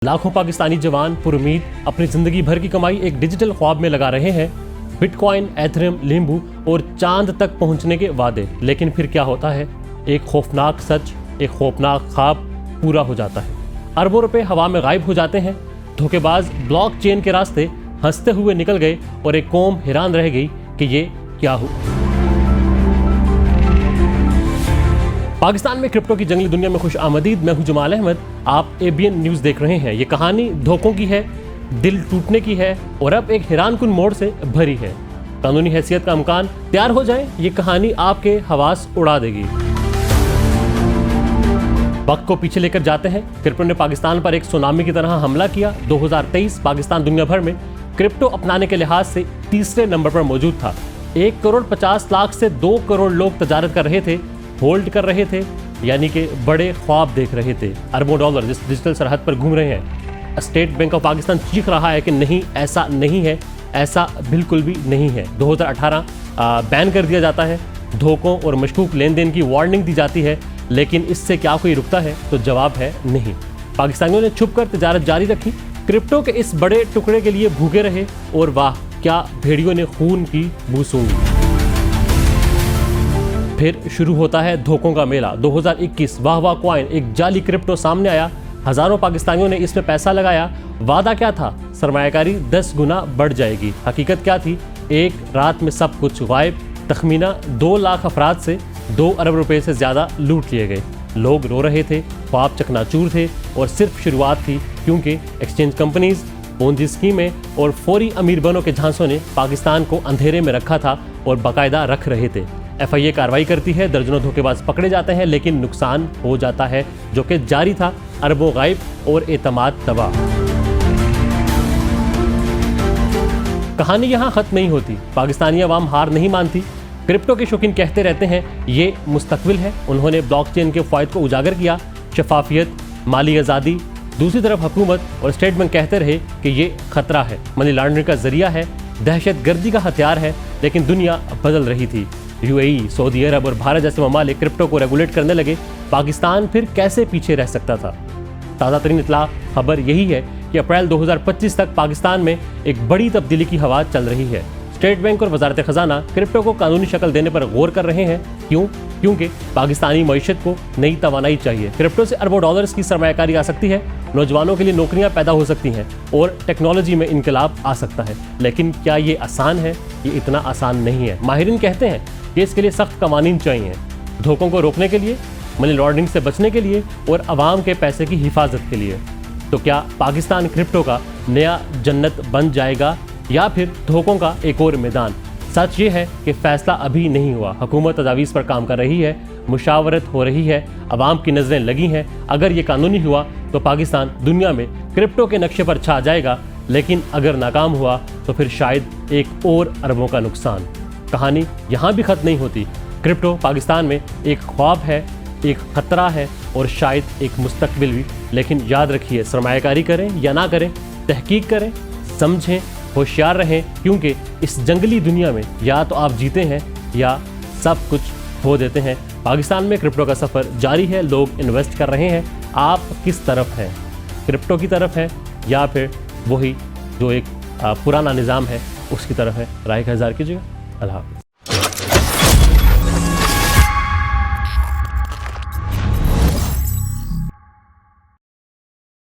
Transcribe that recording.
लाखों पाकिस्तानी जवान पुरुमीद अपनी जिंदगी भर की कमाई एक डिजिटल ख्वाब में लगा रहे हैं। बिटकॉइन, एथेरियम, लीम्बू और चांद तक पहुंचने के वादे। लेकिन फिर क्या होता है? एक खौफनाक सच, एक खौफनाक ख्वाब पूरा हो जाता है। अरबों रुपए हवा में गायब हो जाते हैं। धोखेबाज ब्लॉकचेन के रास्ते हंसते हुए निकल गए और एक कौम हैरान रह गई कि ये क्या हुआ। पाकिस्तान में क्रिप्टो की जंगली दुनिया में खुश आमदीद। मैं हूं जमाल अहमद। आप ABN न्यूज़ देख रहे हैं। ये कहानी धोखों की है, दिल टूटने की है और अब एक हैरानकुन मोड़ से भरी है। कानूनी हैसियत का इम्कान तैयार हो जाए, ये कहानी आपके हवास उड़ा देगी। वक्त को पीछे लेकर जाते हैं। क्रिप्टो ने पाकिस्तान पर एक सुनामी की तरह हमला किया। 2023 पाकिस्तान दुनिया भर में क्रिप्टो अपनाने के लिहाज से तीसरे नंबर पर मौजूद था। 1,50,00,000 से 2 करोड़ लोग तजारत कर रहे थे, होल्ड कर रहे थे, यानी कि बड़े ख्वाब देख रहे थे। अरबों डॉलर जिस डिजिटल सरहद पर घूम रहे हैं। स्टेट बैंक ऑफ पाकिस्तान चीख रहा है कि नहीं, ऐसा नहीं है, ऐसा बिल्कुल भी नहीं है। 2018 बैन कर दिया जाता है। धोखों और मशकूक लेन देन की वार्निंग दी जाती है, लेकिन इससे क्या कोई रुकता है? तो जवाब है नहीं। पाकिस्तानियों ने छुप कर तजारत जारी रखी, क्रिप्टो के इस बड़े टुकड़े के लिए भूखे रहे और वाह, क्या भेड़ियों ने खून की बू सूंघी। फिर शुरू होता है धोखों का मेला। 2021 वाह कॉइन, एक जाली क्रिप्टो सामने आया। हजारों पाकिस्तानियों ने इसमें पैसा लगाया। वादा क्या था? सरमायाकारी 10 गुना बढ़ जाएगी। हकीकत क्या थी? एक रात में सब कुछ गायब। तखमीना 2 लाख अफराद से 2 अरब रुपए से ज्यादा लूट लिए गए। लोग रो रहे थे, ख्वाब चकनाचूर थे और सिर्फ शुरुआत थी, क्योंकि एक्सचेंज कंपनीज, पोंजी स्कीमें और फौरी अमीर बनों के झांसों ने पाकिस्तान को अंधेरे में रखा था और बाकायदा रख रहे थे। FIA कार्रवाई करती है, दर्जनों धोखेबाज पकड़े जाते हैं, लेकिन नुकसान हो जाता है जो कि जारी था। अरबों गायब और एतमाद तबाह। कहानी यहाँ खत्म नहीं होती। पाकिस्तानी अवाम हार नहीं मानती। क्रिप्टो के शौकीन कहते रहते हैं ये मुस्तकबिल है। उन्होंने ब्लॉकचेन के फ़ायदे को उजागर किया, शफाफियत, माली आज़ादी। दूसरी तरफ हुकूमत और स्टेट बैंक कहते रहे कि ये खतरा है, मनी लॉन्ड्रिंग का जरिया है, दहशतगर्दी का हथियार है। लेकिन दुनिया बदल रही थी। UAE, सऊदी अरब और भारत जैसे ममालिक क्रिप्टो को रेगुलेट करने लगे। पाकिस्तान फिर कैसे पीछे रह सकता था? ताज़ा तरीन इत्तला खबर यही है कि अप्रैल 2025 तक पाकिस्तान में एक बड़ी तब्दीली की हवा चल रही है। स्टेट बैंक और वजारत खजाना क्रिप्टो को कानूनी शक्ल देने पर गौर कर रहे हैं। क्यों? क्योंकि पाकिस्तानी मईशत को नई तवानाई चाहिए। क्रिप्टो से अरबों डॉलर्स की सरमायाकारी आ सकती है, नौजवानों के लिए नौकरियां पैदा हो सकती हैं और टेक्नोलॉजी में इनकलाब आ सकता है। लेकिन क्या ये आसान है? ये इतना आसान नहीं है। माहिरीन कहते हैं कि इसके लिए सख्त कवानीन चाहिए, धोखों को रोकने के लिए, मनी लॉन्ड्रिंग से बचने के लिए और आवाम के पैसे की हिफाजत के लिए। तो क्या पाकिस्तान क्रिप्टो का नया जन्नत बन जाएगा या फिर धोखों का एक और मैदान? सच ये है कि फैसला अभी नहीं हुआ। हुकूमत तजावीज़ पर काम कर रही है, मुशावरत हो रही है, आवाम की नज़रें लगी हैं। अगर ये कानूनी हुआ तो पाकिस्तान दुनिया में क्रिप्टो के नक्शे पर छा जाएगा, लेकिन अगर नाकाम हुआ तो फिर शायद एक और अरबों का नुकसान। कहानी यहाँ भी ख़त्म नहीं होती। क्रिप्टो पाकिस्तान में एक ख्वाब है, एक ख़तरा है और शायद एक मुस्तकबिल भी। लेकिन याद रखिए, सरमायाकारी करें या ना करें, तहकीक करें, समझें, होशियार रहें, क्योंकि इस जंगली दुनिया में या तो आप जीते हैं या सब कुछ खो देते हैं। पाकिस्तान में क्रिप्टो का सफ़र जारी है, लोग इन्वेस्ट कर रहे हैं। आप किस तरफ हैं? क्रिप्टो की तरफ है या फिर वही जो एक पुराना निज़ाम है उसकी तरफ है? राय का इज़हार कीजिएगा। अल्लाह हाफ़िज़।